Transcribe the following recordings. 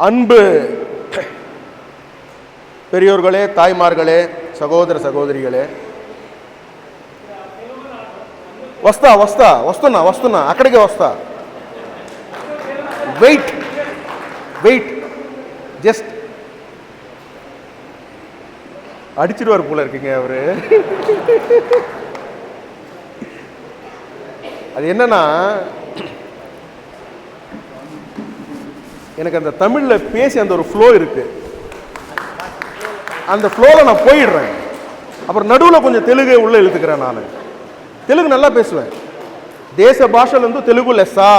அன்பு பெரியோர்களே, தாய்மார்களே, సహోదర సహోదరిகளே, వస్తున్నా అక్కడికే వస్తా. வெயிட் ஜஸ்ட் அடிச்சிடுவார் போல இருக்கீங்க அவரு. அது என்னன்னா, எனக்கு அந்த தமிழ்ல பேசி அந்த ஒரு ஃப்ளோ இருக்கு. அந்த ஃப்ளோல நான் போயிடுறேன். அப்புறம் நடுவில் கொஞ்சம் தெலுங்கு உள்ள இழுத்துக்கிறேன். நான் தெலுங்கு நல்லா பேசுவேன். தேச பாஷையிலிருந்து தெலுங்கு லெஸ்ஸா.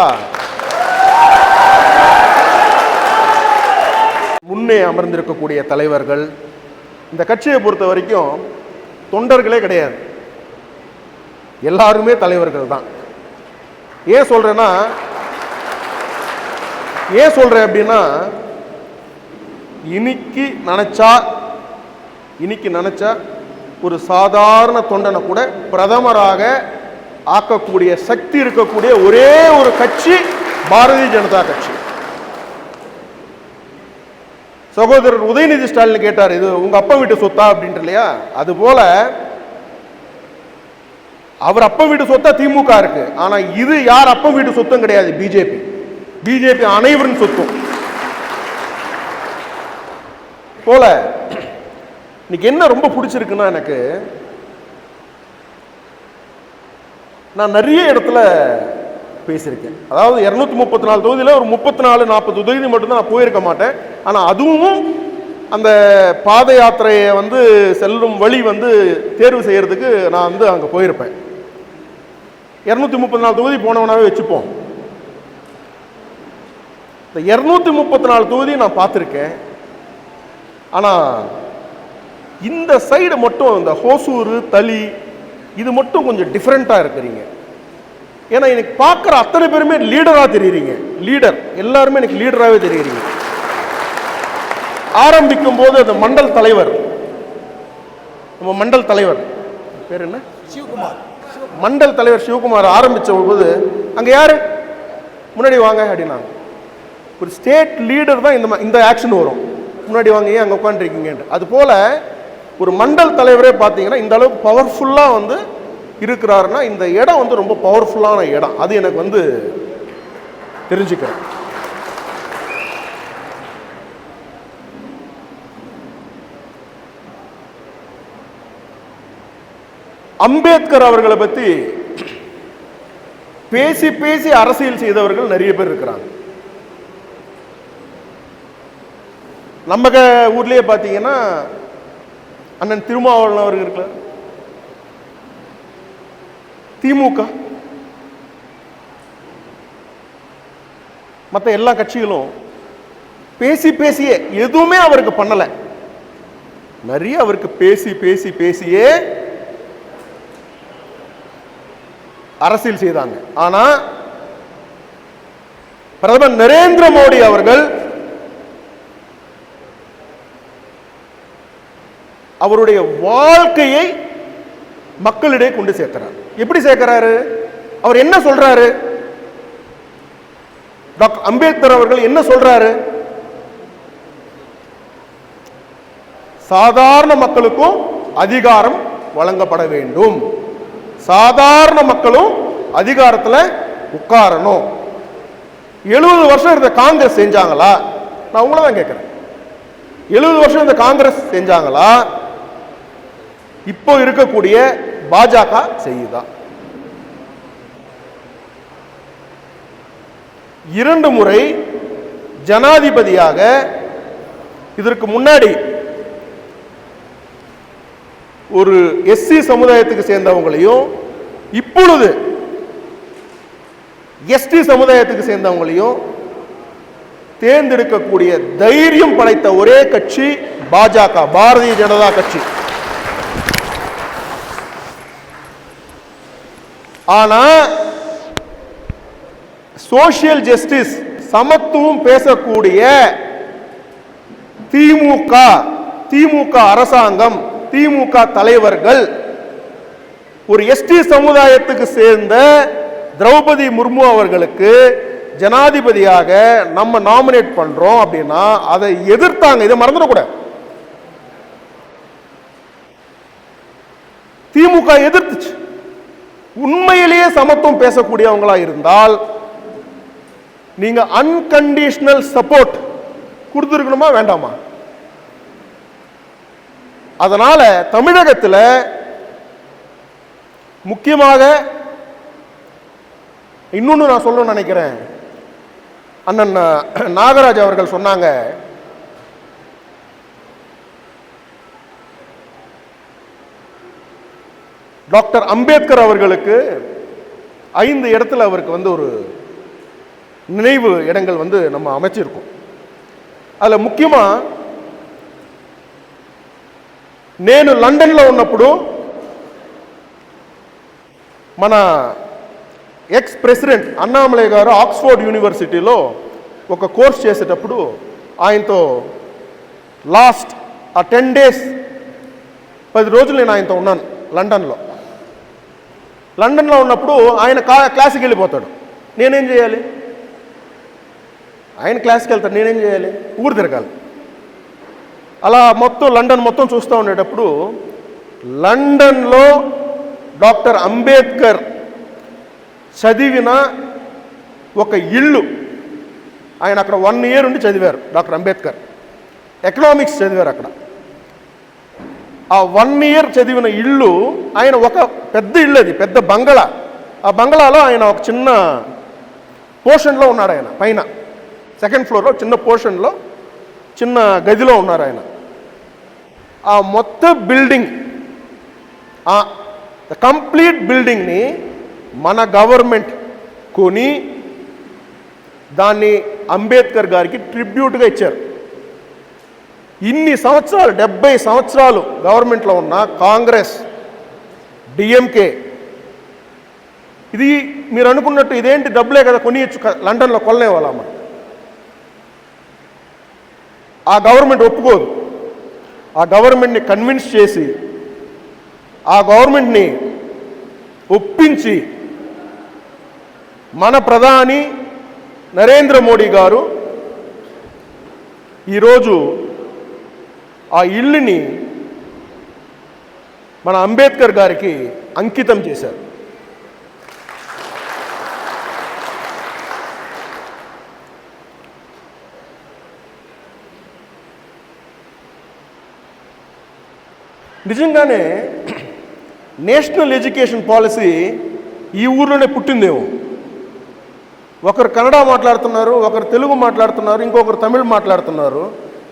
முன்னே அமர்ந்திருக்கக்கூடிய தலைவர்கள், இந்த கட்சியை பொறுத்த வரைக்கும் தொண்டர்களே கிடையாது, எல்லாருமே தலைவர்கள் தான். ஏன் சொல்றேன் அப்படின்னா, இன்னைக்கு நினைச்சா ஒரு சாதாரண தொண்டனை கூட பிரதமராக ஆக்கக்கூடிய சக்தி இருக்கக்கூடிய ஒரே ஒரு கட்சி பாரதிய ஜனதா கட்சி. சகோதரர் உதயநிதி ஸ்டாலின் கேட்டார், இது உங்க அப்பா வீட்டு சொத்தா அப்படின்ட்டு இல்லையா? அது போல அவர் அப்பா வீட்டு சொத்தா திமுக இருக்கு. ஆனா இது யார் அப்பா வீட்டு சொத்தும் கிடையாது, பிஜேபி அனைவரின் சொத்தும் போல. இன்னைக்கு என்ன ரொம்ப பிடிச்சிருக்குன்னா, எனக்கு நான் நிறைய இடத்துல பேசியிருக்கேன். அதாவது 234 தொகுதியில் ஒரு 34-40 தொகுதி மட்டும்தான் நான் போயிருக்க மாட்டேன். ஆனால் அதுவும் அந்த பாத யாத்திரையை செல்லும் வழி தேர்வு செய்யறதுக்கு நான் அங்கே போயிருப்பேன். 234 தொகுதி போனவனாவே வச்சுப்போம். இந்த 234 தொகுதி நான் பார்த்துருக்கேன். ஆனால் இந்த சைடு மட்டும், இந்த ஹோசூர், தளி, இது மட்டும் கொஞ்சம் டிஃப்ரெண்ட்டாக இருக்கிறீங்க. ஏன்னா எனக்கு பார்க்குற அத்தனை பேருமே லீடராக தெரியுறீங்க. எல்லாருமே எனக்கு லீடராகவே தெரியுறீங்க. ஆரம்பிக்கும் போது அந்த மண்டல் தலைவர், நம்ம மண்டல் தலைவர் பேர் என்ன, சிவகுமார், மண்டல் தலைவர் சிவகுமார் ஆரம்பித்த போது அங்கே யாரு முன்னாடி வாங்க அப்படின்னாங்க. ஒரு ஸ்டேட் லீடர் தான் இந்த ஆக்ஷன் வரும், முன்னாடி வாங்க, ஏன் அங்கே உட்காந்துருக்கீங்க. அது போல ஒரு மண்டல் தலைவரே பார்த்தீங்கன்னா இந்த அளவுக்கு பவர்ஃபுல்லாக இருக்கிறாருன்னா, இந்த இடம் ரொம்ப பவர்ஃபுல்லான இடம். அது எனக்கு தெரிஞ்சுக்கிறேன். அம்பேத்கர் அவர்களை பற்றி பேசி அரசியல் செய்தவர்கள் நிறைய பேர் இருக்கிறாங்க. நம்ம ஊர்லயே பார்த்தீங்கன்னா அண்ணன் திருமாவளவன் அவர்கள் இருக்கிறார். திமுக மற்ற எல்லா கட்சிகளும் பேசியே எதுவுமே அவருக்கு பண்ணல. நிறைய அவருக்கு பேசியே அரசியல் செய்தாங்க. ஆனா பிரதமர் நரேந்திர மோடி அவர்கள் அவருடைய வாழ்க்கையை மக்களிடையே கொண்டு சேர்க்கிறார். எப்படி சேர்க்கிறாரு? அவர் என்ன சொல்றாரு? டாக்டர் அம்பேத்கர் அவர்கள் என்ன சொல்றாரு? சாதாரண மக்களுக்கும் அதிகாரம் வழங்கப்பட வேண்டும், சாதாரண மக்களும் அதிகாரத்தில் உட்காரணும். 70 வருஷம் இருந்த காங்கிரஸ் செஞ்சாங்களா? நான் உங்களை தான் கேட்கிறேன். 70 வருஷம் இந்த காங்கிரஸ் செஞ்சாங்களா? இப்போ இருக்கக்கூடிய பாஜக செய்யுதா? 2 முறை ஜனாதிபதியாக, இதற்கு முன்னாடி ஒரு எஸ்சி சமுதாயத்துக்கு சேர்ந்தவங்களையும் இப்பொழுது எஸ்டி சமுதாயத்துக்கு சேர்ந்தவங்களையும் தேர்ந்தெடுக்கக்கூடிய தைரியம் படைத்த ஒரே கட்சி பாஜக, பாரதிய ஜனதா கட்சி. ஆனா சோசியல் ஜஸ்டிஸ், சமத்துவம் பேசக்கூடிய திமுக அரசாங்கம், திமுக தலைவர்கள் ஒரு எஸ்டி சமுதாயத்துக்கு சேர்ந்த திரௌபதி முர்மு அவர்களுக்கு ஜனாதிபதியாக நம்ம நாமினேட் பண்றோம் அப்படின்னா அதை எதிர்த்தாங்க. இதை மறந்துடக்கூடாது. திமுக எதிர்த்துச்சு. உண்மையிலேயே சமத்துவம் பேசக்கூடியவங்களா இருந்தால் நீங்க அன்கண்டிஷனல் சப்போர்ட் கொடுத்துருக்கணுமா வேண்டாமா? அதனால தமிழகத்தில் முக்கியமாக இன்னொன்று நான் சொல்லணும்னு நினைக்கிறேன். அண்ணன் நாகராஜ் அவர்கள் சொன்னாங்க, டாக்டர் அம்பேத்கர் அவர்களுக்கு 5 இடத்துல அவருக்கு ஒரு நினைவு இடங்கள் நம்ம அமைச்சிருக்கோம். அதில் முக்கியமாக నేను లండన్లో ఉన్నప్పుడు మన ఎక్స్ ప్రెసిడెంట్ అన్నామలై గారు ఆక్స్ఫోర్డ్ యూనివర్సిటీలో ఒక కోర్స్ చేసేటప్పుడు ఆయనతో లాస్ట్ 10 days 10 రోజులు నేను ఆయనతో ఉన్నాను లండన్లో ఉన్నప్పుడు ఆయన క్లాస్కి వెళ్ళిపోతాడు. నేనేం చేయాలి? ఆయన క్లాస్కి వెళ్తాడు, నేనేం చేయాలి? ఊరు తిరగాలి. అలా మొత్తం లండన్ మొత్తం చూస్తూ ఉండేటప్పుడు లండన్లో డాక్టర్ అంబేద్కర్ చదివిన ఒక ఇల్లు, ఆయన అక్కడ 1 year ఉండి చదివారు. డాక్టర్ అంబేద్కర్ ఎకనామిక్స్ చదివారు అక్కడ. ఆ 1 year చదివిన ఇల్లు ఆయన ఒక పెద్ద ఇల్లు, అది పెద్ద బంగళా. ఆ బంగళాలో ఆయన ఒక చిన్న పోర్షన్లో ఉన్నాడు. ఆయన పైన 2nd floorలో చిన్న పోర్షన్లో చిన్న గదిలో ఉన్నారు ఆయన. ఆ మొత్తం బిల్డింగ్, కంప్లీట్ బిల్డింగ్ని మన గవర్నమెంట్ కొని దాన్ని అంబేద్కర్ గారికి ట్రిబ్యూట్గా ఇచ్చారు. ఇన్ని సంవత్సరాలు 70 సంవత్సరాలు గవర్నమెంట్లో ఉన్న కాంగ్రెస్, డిఎంకే, ఇది మీరు అనుకున్నట్టు ఇదేంటి డబ్బులే కదా కొనియచ్చు, లండన్లో కొనలే వాళ్ళమ్మ. ఆ గవర్నమెంట్ ఒప్పుకోదు. ఆ గవర్నమెంట్ని కన్విన్స్ చేసి ఆ గవర్నమెంట్ని ఒప్పించి మన ప్రధాని నరేంద్ర మోడీ గారు ఈరోజు ఆ ఇల్లుని మన అంబేద్కర్ గారికి అంకితం చేశారు. నిజంగానే నేషనల్ ఎడ్యుకేషన్ పాలసీ ఈ ఊర్లోనే పుట్టిందేమో. ఒకరు కన్నడ మాట్లాడుతున్నారు, ఒకరు తెలుగు మాట్లాడుతున్నారు, ఇంకొకరు తమిళ్ మాట్లాడుతున్నారు.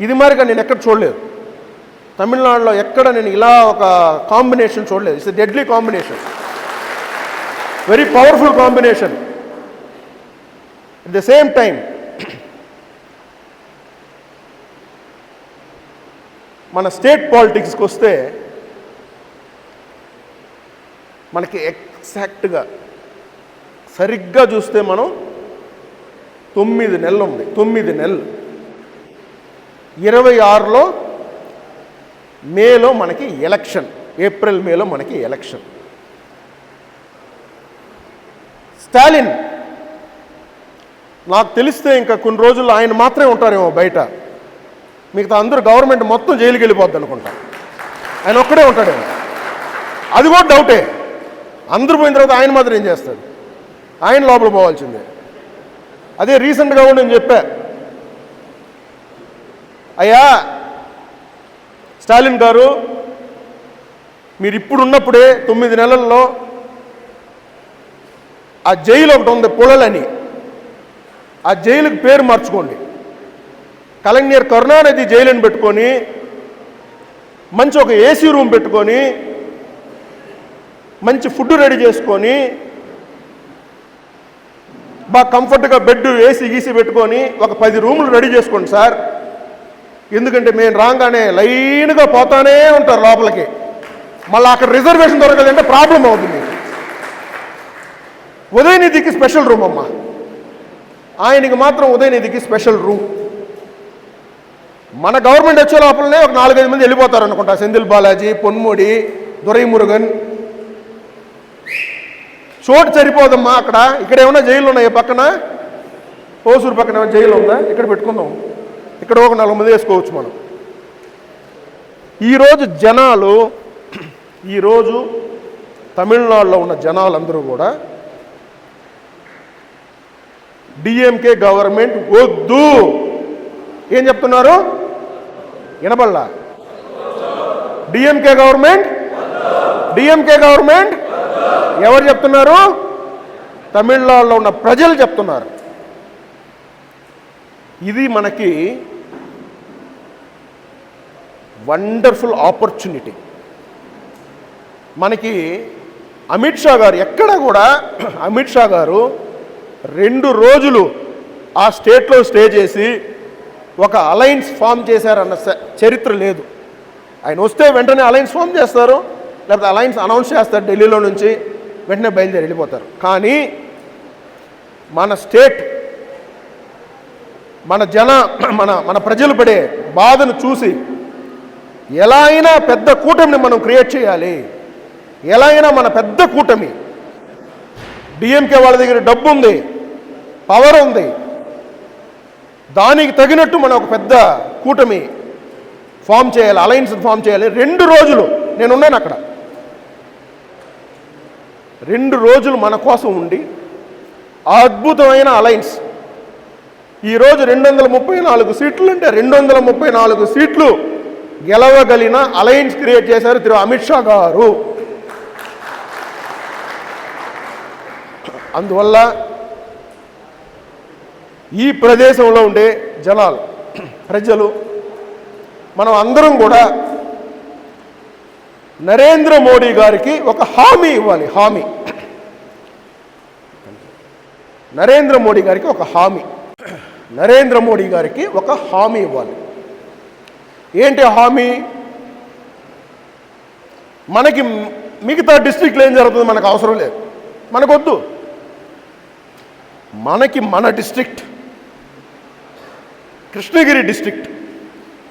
ఇది మరిగా నేను ఎక్కడ చూడలేదు. తమిళనాడులో ఎక్కడ నేను ఇలా ఒక కాంబినేషన్ చూడలేదు. It's a deadly combination, very powerful combination. At the same time మన స్టేట్ పాలిటిక్స్కి వస్తే మనకి ఎగ్జాక్ట్గా సరిగ్గా చూస్తే మనం 9 నెలలు ఉంది. 9 నెలలు. 26లో మేలో మనకి ఎలక్షన్, ఏప్రిల్ మేలో మనకి ఎలక్షన్. స్టాలిన్ నాకు తెలిస్తే ఇంకా కొన్ని రోజుల్లో ఆయన మాత్రమే ఉంటారేమో బయట, మిగతా అందరూ గవర్నమెంట్ మొత్తం జైలుకి వెళ్ళిపోద్ది అనుకుంటా. ఆయన ఒక్కడే ఉంటాడేమో, అది కూడా డౌటే. అందరూ పోయిన తర్వాత ఆయన మాత్రం ఏం చేస్తాడు? ఆయన లోపల పోవాల్సిందే. అదే రీసెంట్గా కూడా నేను చెప్పా, అయ్యా స్టాలిన్ గారు, మీరు ఇప్పుడున్నప్పుడే 9 నెలల్లో ఆ జైలు ఒకటి ఉంది పొలలని, ఆ జైలుకి పేరు మార్చుకోండి. కలెక్టర్ కరుణానిధి జైలు అని పెట్టుకొని మంచి ఒక ఏసీ రూమ్ పెట్టుకొని మంచి ఫుడ్ రెడీ చేసుకొని బాగా కంఫర్ట్గా బెడ్ ఏసీ గీసీ పెట్టుకొని ఒక 10 రూములు రెడీ చేసుకోండి సార్. ఎందుకంటే మేము రాగానే లైన్గా పోతానే ఉంటారు లోపలికి. మళ్ళీ అక్కడ రిజర్వేషన్ దొరకదంటే ప్రాబ్లం అవుతుంది. ఉదయనిధికి స్పెషల్ రూమ్ అమ్మా, ఆయనకి మాత్రం ఉదయనిధికి స్పెషల్ రూమ్. మన గవర్నమెంట్ వచ్చే లోపలనే ఒక 4-5 మంది వెళ్ళిపోతారు అనుకుంటా. సెంధిల్ బాలాజీ, పొన్ముడి, దురైమురుగన్. చోటు సరిపోదమ్మా అక్కడ. ఇక్కడ ఏమన్నా జైలు ఉన్నాయి పక్కన? హోసూరు పక్కన జైలు ఉందా, ఇక్కడ పెట్టుకుందాం, ఇక్కడ ఒక 4 మంది వేసుకోవచ్చు మనం. ఈరోజు తమిళనాడులో ఉన్న జనాలందరూ కూడా డిఎంకే గవర్నమెంట్ వద్దు ఏం చెప్తున్నారు? వినబడలా? డిఎంకే గవర్నమెంట్ ఎవరు చెప్తున్నారు? తమిళనాడులో ఉన్న ప్రజలు చెప్తున్నారు. ఇది మనకి వండర్ఫుల్ ఆపర్చునిటీ. మనకి అమిత్ షా గారు ఎక్కడ కూడా అమిత్ షా గారు 2 రోజులు ఆ స్టేట్లో స్టే చేసి ఒక అలయన్స్ ఫామ్ చేశారన్న చరిత్ర లేదు. ఆయన వస్తే వెంటనే అలయన్స్ ఫామ్ చేస్తారు, లేకపోతే అలయన్స్ అనౌన్స్ చేస్తారు ఢిల్లీలో నుంచి, వెంటనే బయలుదేరి వెళ్ళిపోతారు. కానీ మన స్టేట్, మన ప్రజలు పడే బాధను చూసి ఎలా అయినా పెద్ద కూటమిని మనం క్రియేట్ చేయాలి, ఎలా అయినా మన పెద్ద కూటమి, డిఎంకే వాళ్ళ దగ్గర డబ్బు ఉంది, పవర్ ఉంది, దానికి తగినట్టు మనం ఒక పెద్ద కూటమి ఫామ్ చేయాలి, అలయన్స్ ఫామ్ చేయాలి. 2 రోజులు నేనున్నాను అక్కడ. 2 రోజులు మన కోసం ఉండి ఆ అద్భుతమైన అలయన్స్ ఈరోజు 234 సీట్లు అంటే 234 సీట్లు గెలవగలిగిన అలయన్స్ క్రియేట్ చేశారు తిరు అమిత్ షా గారు. అందువల్ల ఈ ప్రదేశంలో ఉండే ప్రజలు మనం అందరం కూడా నరేంద్ర మోడీ గారికి ఒక హామీ ఇవ్వాలి. నరేంద్ర మోడీ గారికి ఒక హామీ ఇవ్వాలి. ఏంటి హామీ? మనకి మిగతా డిస్ట్రిక్ట్లో ఏం జరుగుతుంది మనకు అవసరం లేదు, మనకొద్దు. మనకి మన డిస్ట్రిక్ట్ కృష్ణగిరి డిస్ట్రిక్ట్,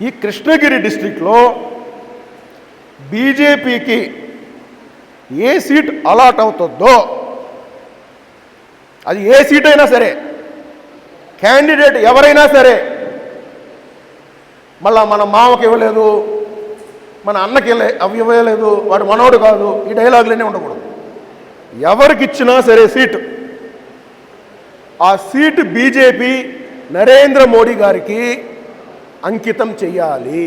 ఈ కృష్ణగిరి డిస్ట్రిక్ట్లో బీజేపీకి ఏ సీట్ అలాట్ అవుతుందో, అది ఏ సీట్ అయినా సరే, క్యాండిడేట్ ఎవరైనా సరే, మళ్ళా మన మామకి ఇవ్వలేదు, మన అన్నకి ఇవ్వలేదు, వాడు మనోడు కాదు, ఈ డైలాగులనే ఉండకూడదు. ఎవరికి ఇచ్చినా సరే సీటు, ఆ సీటు బీజేపీ నరేంద్ర మోడీ గారికి అంకితం చెయ్యాలి.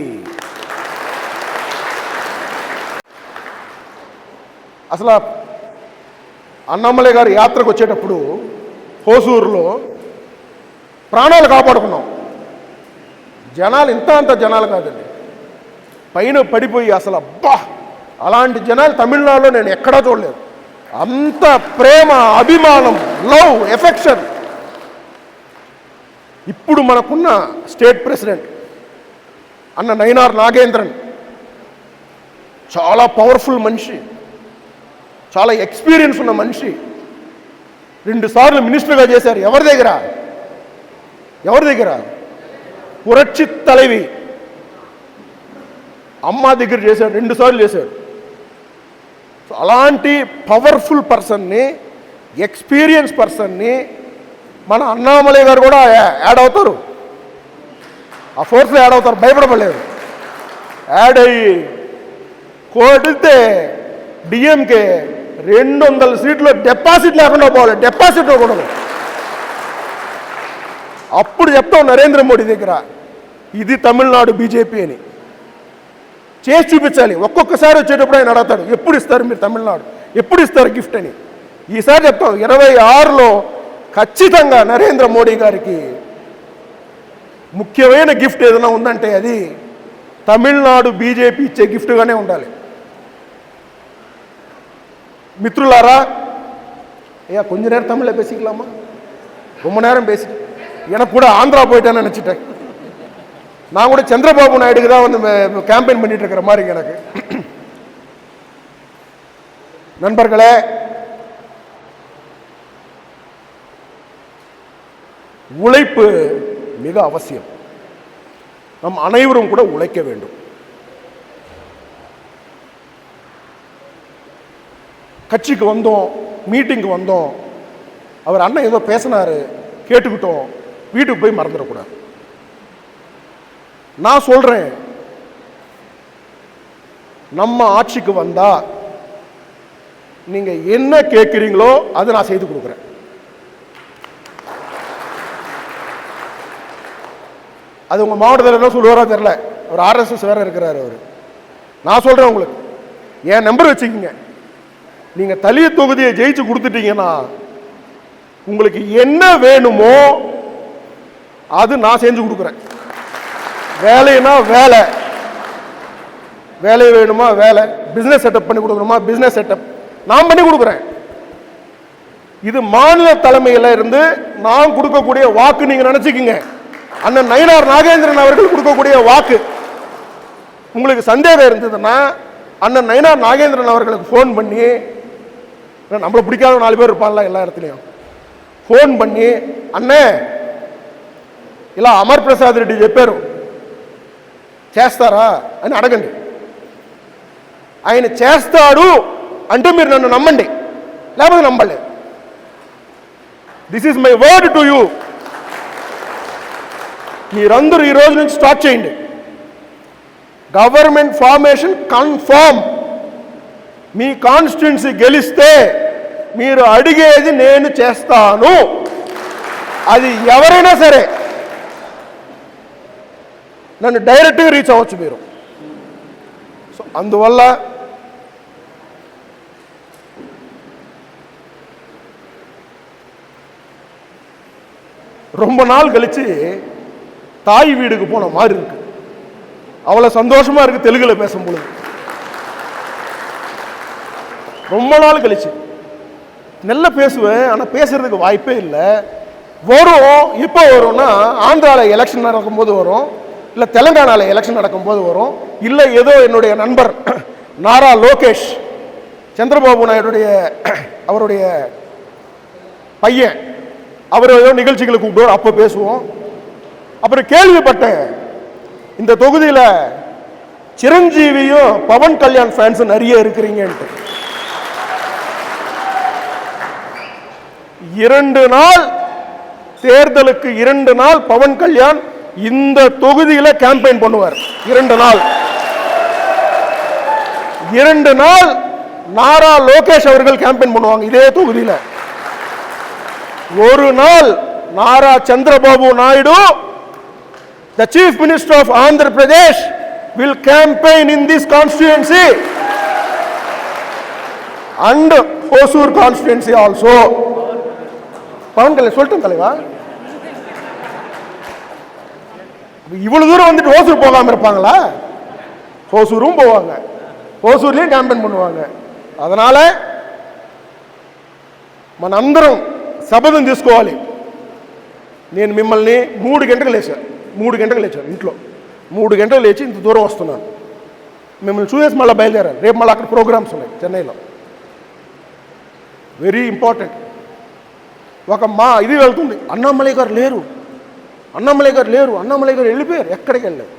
అసలు అన్నమలై గారు యాత్రకు వచ్చేటప్పుడు హోసూరులో ప్రాణాలు కాపాడుకున్నాం. జనాలు అంత జనాలు కాదండి, పైన పడిపోయి అసలు అబ్బా, అలాంటి జనాలు తమిళనాడులో నేను ఎక్కడా చూడలేదు. అంత ప్రేమ, అభిమానం, లవ్, ఎఫెక్షన్. ఇప్పుడు మనకున్న స్టేట్ ప్రెసిడెంట్ అన్న నైనార్ నాగేంద్రన్ చాలా పవర్ఫుల్ మనిషి, చాలా ఎక్స్పీరియన్స్ ఉన్న మనిషి. 2 సార్లు మినిస్టర్గా చేశారు. ఎవరి దగ్గర? పురచ్చిత్ తలవి అమ్మ దగ్గర చేశాడు, 2 సార్లు చేశాడు. సో అలాంటి పవర్ఫుల్ పర్సన్ని, ఎక్స్పీరియన్స్ పర్సన్ని మన అన్నామలై గారు కూడా యాడ్ అవుతారు, ఆ ఫోర్స్లో యాడ్ అవుతారు, భయపడలేదు. యాడ్ అయ్యి కోడితే డిఎంకే 200 సీట్లు డిపాజిట్ లేకుండా పోవాలి, డిపాజిట్ ఇవ్వకూడదు. అప్పుడు చెప్తాం నరేంద్ర మోడీ దగ్గర, ఇది తమిళనాడు బీజేపీ అని చేసి చూపించాలి. ఒక్కొక్కసారి వచ్చేటప్పుడు ఆయన అడుగుతాడు, ఎప్పుడు ఇస్తారు మీరు తమిళనాడు, ఎప్పుడు ఇస్తారు గిఫ్ట్ అని. ఈసారి చెప్తాం 26లో ఖచ్చితంగా నరేంద్ర మోడీ గారికి ముఖ్యమైన గిఫ్ట్ ఏదైనా ఉందంటే అది తమిళనాడు బీజేపీ ఇచ్చే గిఫ్ట్గానే ఉండాలి. మిత్రులారా, కొంచె நேரம் தமிழ்ல பேசிக்கலாமா? ரொம்ப நேரம் பேசி எனக்கு கூட ஆந்திரா போயிட்டேன்னு நினச்சிட்டேன். நான் கூட சந்திரபாபு நாயுடுக்கு தான் வந்து கேம்பெயின் பண்ணிட்டு இருக்கிற மாதிரி எனக்கு. நண்பர்களே, உழைப்பு மிக அவசியம். நம் அனைவரும் கூட உழைக்க வேண்டும். கட்சிக்கு வந்தோம், மீட்டிங்கு வந்தோம், அவர் அண்ணன் ஏதோ பேசினாரு, கேட்டுக்கிட்டோம், வீட்டுக்கு போய் மறந்துடக்கூடாது. நான் சொல்றேன், நம்ம ஆட்சிக்கு வந்தா நீங்க என்ன கேட்கிறீங்களோ அதை நான் செய்து கொடுக்குறேன். அது உங்க மாவட்டத்தில் என்ன சொல்லுவாரா தெரியல, ஒரு RSS வேற இருக்கிறாரு அவரு. நான் சொல்றேன் உங்களுக்கு, என் நம்பர் வச்சுக்கோங்க. நீங்க தலிய தொகுதியை ஜெயிச்சு கொடுத்துட்டீங்கன்னா உங்களுக்கு என்ன வேணுமோ அது நான் செஞ்சு கொடுக்குறேன். வேலைன்னா வேலை, வேலை வேணுமா வேலை, பிசினஸ் செட்டப் பண்ணி கொடுக்கணுமா பிசினஸ் செட்டப் நான் பண்ணி கொடுக்குறேன். இது மாநில தலைமையில இருந்து நான் கொடுக்கக்கூடிய வாக்கு. நீங்க நினைச்சுக்கீங்க, அண்ணன் நயினார் நாகேந்திரன் அவர்கள் கொடுக்கக்கூடிய வாக்கு. உங்களுக்கு சந்தேகம் இருந்ததுன்னா அண்ணன் நயினார் நாகேந்திரன் அவர்களுக்கு ஃபோன் பண்ணி, நம்மளை பிடிக்காத 4 பேர் இருப்பாங்களா எல்லா இடத்துலையும், ఫోన్ பண்ணி అన్నే ఇలా అమర్ ప్రసాద్ రెడ్డి చెప్పారు చేస్తారా అని అడగండి. ఆయన చేస్తాడు అంటే మీరు నన్ను నమ్మండి, లేకపోతే నమ్మలేదు. This is my word to you. మీరందరూ ఈ రోజు నుంచి స్టార్ట్ చేయండి. Government formation confirm. మీ కాన్స్టిట్యున్సీ గెలిస్తే మీరు అడిగేది నేను చేస్తాను. అది ఎవరైనా సరే నన్ను డైరెక్ట్గా రీచ్ అవ్వచ్చు మీరు. సో అందువల్ల ரொம்ப நாள் கழிச்சு தாய் வீடுக்கு போன மாதிரி இருக்கு. அவ்வளோ சந்தோஷமா இருக்கு தெலுங்குல பேசும்பொழுது. ரொம்ப நாள் கழிச்சு நல்லா பேசுவேன், ஆனால் பேசுறதுக்கு வாய்ப்பே இல்லை. வரும் இப்போ வரும்னா ஆந்திராவில் எலெக்ஷன் நடக்கும்போது வரும், இல்லை தெலுங்கானாவில் எலெக்ஷன் நடக்கும்போது வரும், இல்லை ஏதோ என்னுடைய நண்பர் நாரா லோகேஷ் சந்திரபாபு நாயுடைய அவருடைய பையன் அவர் ஏதோ நிகழ்ச்சிகளை கூப்பிடுவார், அப்போ பேசுவோம். அப்புறம் கேள்விப்பட்டேன் இந்த தொகுதியில் சிரஞ்சீவியும் பவன் கல்யாண் ஃபேன்ஸ் நிறைய இருக்கிறீங்கன்ட்டு. 2 நாள் தேர்தலுக்கு 2 நாள் பவன் கல்யாண் இந்த தொகுதியில் கேம்பெயின் பண்ணுவார். 2 நாள் 2 நாள் நாரா லோகேஷ் அவர்கள் கேம்பெயின் பண்ணுவாங்க இதே தொகுதியில். ஒரு நாள் நாரா Chandrababu Naidu, the chief minister of Andhra Pradesh, will campaign in this constituency and Hosur constituency also. Pawan Kalyan சொல்லிட்டேன் தலைவா, இவ்வளவு தூரம் வந்துட்டு ஹோசூர் போகாம இருப்பாங்களா? ஹோசூரும் போவாங்க, హోసూర్లயும் கேம்பெயின் பண்ணுவாங்க. அதனால మనందరం శపథం తీసుకోవాలి. నేను మిమ్మల్ని 3 గంటలకు లేచాను ఇంట్లో 3 గంటలు లేచి ఇంత దూరం వస్తున్నాను. మిమ్మల్ని చూసేసి మళ్ళీ బయలుదేరాను. రేపు మళ్ళీ అక్కడ ప్రోగ్రామ్స్ ఉన్నాయి చెన్నైలో, వెరీ ఇంపార్టెంట్. ఒక ఇది వెళ్తుంది, అన్నామలై గారు లేరు, అన్నామలై గారు వెళ్ళిపోయారు, ఎక్కడికి వెళ్ళారు.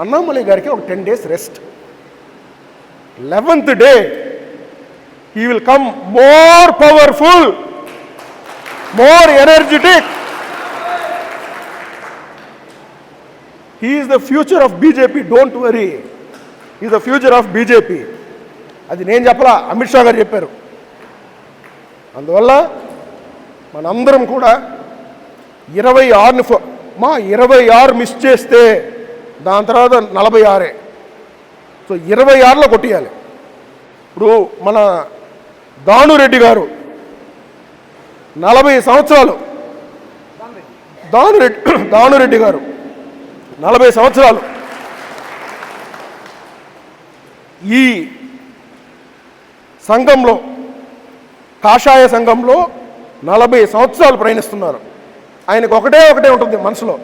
అన్నామలై గారికి ఒక 10 days rest. 11th day he will come more powerful, more energetic. He is the future of BJP, don't worry, he is the future of BJP. అది నేను చెప్పలా, అమిత్ షా గారు చెప్పారు. అందువల్ల మనందరం కూడా 26 మిస్ చేస్తే దాని తర్వాత 46. సో 26లో కొట్టియాలి. ఇప్పుడు మన దానురెడ్డి గారు 40 సంవత్సరాలు, దానురెడ్డి గారు 40 సంవత్సరాలు ఈ సంఘంలో, కాషాయ సంఘంలో 40 సంవత్సరాలు ప్రయాణిస్తున్నారు. ఆయనకు ఒకటే ఉంటుంది మనసులో,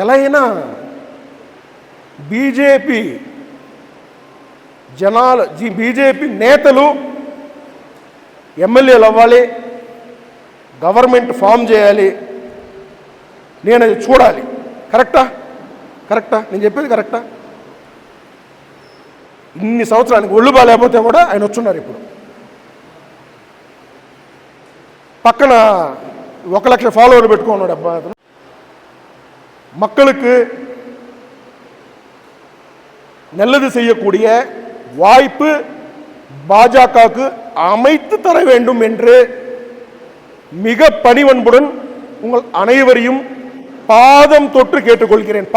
ఎలా అయినా బీజేపీ జనాలు, బీజేపీ నేతలు ఎమ్మెల్యేలు అవ్వాలి, గవర్నమెంట్ ఫామ్ చేయాలి, నేను అది చూడాలి. కరెక్టా? నేను చెప్పేది కరెక్టా? ఇన్ని సంవత్సరానికి ఒళ్ళు బాగాలేకపోతే కూడా ఆయన వచ్చున్నారు. ఇప్పుడు పక్కన 1,00,000 ఫాలోవర్లు పెట్టుకున్నాడు అబ్బా అతను. மக்களுக்கு நல்லது செய்யக்கூடிய வாய்ப்பு பாஜகவுக்கு அமைத்து தர வேண்டும் என்று மிக பணிவன்புடன் உங்கள் அனைவரையும் பாதம் தொட்டு கேட்டுக்கொள்கிறேன்.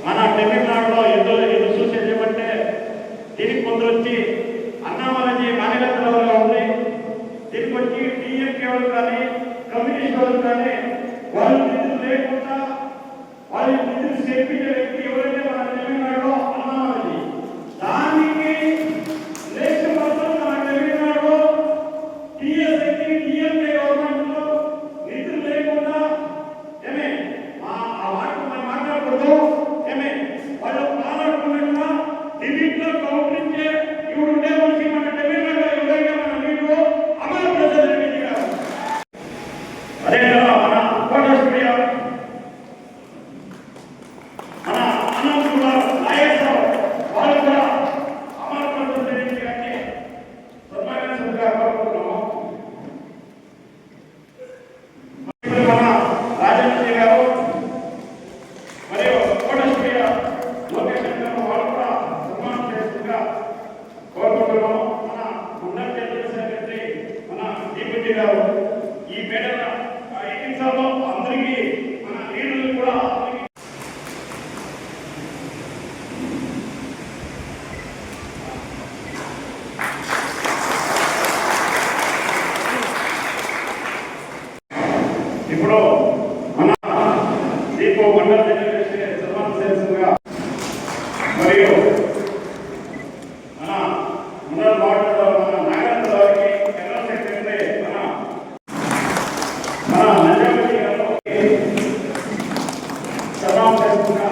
మన తమిళనాడులో ఎదురు చూసేది ఏమంటే దీనికి కొందరు వచ్చి అన్నామలజీ మాநில தலைவరుగా ఉంది, దీనికి వచ్చి డిఎంకే వాళ్ళు కానీ కమ్యూనిస్ట్ వాళ్ళు కానీ వాళ్ళు నిధులు లేకుండా వాళ్ళు నిధులు చేపించే వ్యక్తి ఎవరైతే మన తమిళనాడులో అన్నామలజీ. దానికి దేశం మొత్తం మన తమిళనాడులో టీఎస్ఐకి డిఎంకే గవర్నమెంట్ లో నిధులు లేకుండా ఏమే ఏమే వాళ్ళు పాలకులుగా ఢిల్లీలో కౌంటరించే ఇప్పుడు ఉండేవాళ్ళకి మన తమిళనాడులో ఎవరైనా మన వీడియో అమలు ప్రజలు గారు అదే కదా మన కోటేశ్వరి మన అనంత్ కూడా నాయకరావు వాళ్ళు కూడా అమలు ప్రజలు గారిని సన్మానించగా కోరుకుంటున్నాము. మన రాజేంద్ర గారు మరియు కోటేశ్వరి లొకేషన్ వాళ్ళు కూడా సన్మానం చేస్తుందిగా కోరుకుంటున్నాము. మన మున్నర్ జనరల్ సెక్రటరీ మన దీపతి గారు ఈ మేడల ఎన్నిసార్లు అందరికీ మన లీడర్లు కూడా ఇప్పుడు మన దీపో మండల సన్మానం చేస్తుందిగా మరియు మన మున్నర్ వార్డులో మన నాగరాజు గారికి జనరల్ సెక్రటరీ మన నంజామతి గారు సన్మానం చేస్తుందిగా